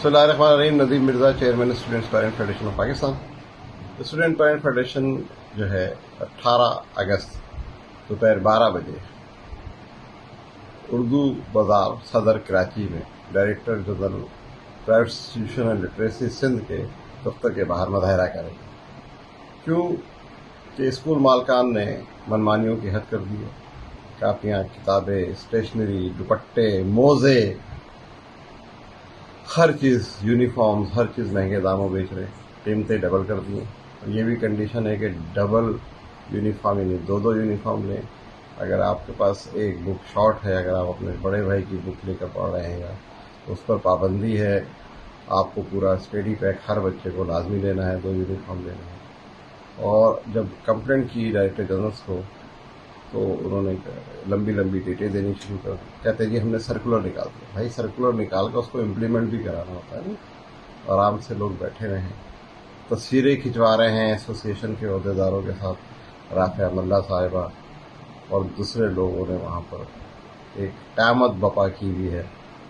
बिस्मिल्लाहिर्रहमानिर्रहीम। Nadeem Mirza, chairman students parent federation of Pakistan. Student parent federation जो है 18 अगस्त दोपहर 12 बजे उर्दू बाजार सदर कराची में director general private institution and literacy Sindh के दफ्तर के बाहर मुजाहरा करेंगे, क्यों कि स्कूल मालकान ने मनमानियों की हद कर दी है। कापियाँ, किताबें, स्टेशनरी, दुपट्टे, मोज़े, हर चीज़, यूनिफॉर्म्स, हर चीज़ महंगे दामों बेच रहे हैं। कीमतें डबल कर दी हैं। और ये भी कंडीशन है कि डबल यूनिफॉर्म यानी दो यूनिफॉर्म लें। अगर आपके पास एक बुक शॉर्ट है, अगर आप अपने बड़े भाई की बुक लेकर पढ़ रहे हैं तो उस पर पाबंदी है, आपको पूरा स्टडी पैक हर बच्चे को लाजमी लेना है, 2 यूनिफॉर्म लेना है। और जब कंप्लेंट की डायरेक्टर जनरल्स को तो उन्होंने लंबी लंबी डेटें देनी शुरू कर दी। कहते हैं जी हमने सर्कुलर निकाल दिया। भाई सर्कुलर निकाल कर उसको इम्प्लीमेंट भी कराना होता है ना। आराम से लोग बैठे रहे हैं, तस्वीरें खिंचवा रहे हैं एसोसिएशन के अहदेदारों के साथ। राफिया मल्ला साहिबा और दूसरे लोगों ने वहाँ पर एक क़यामत बपा की हुई है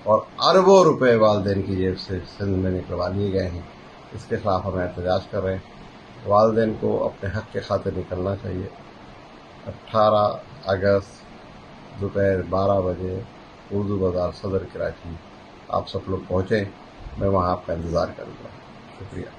और अरबों रुपए वालिदैन की जेब से सिंध में निकलवा लिए गए हैं। इसके खिलाफ हम एहतजाज कर रहे हैं। वालिदैन को अपने हक़ के खातिर निकलना चाहिए। 18 अगस्त दोपहर 12 बजे उर्दू बाजार सदर कराची आप सब लोग पहुँचें। मैं वहाँ आपका इंतज़ार करूँगा। शुक्रिया।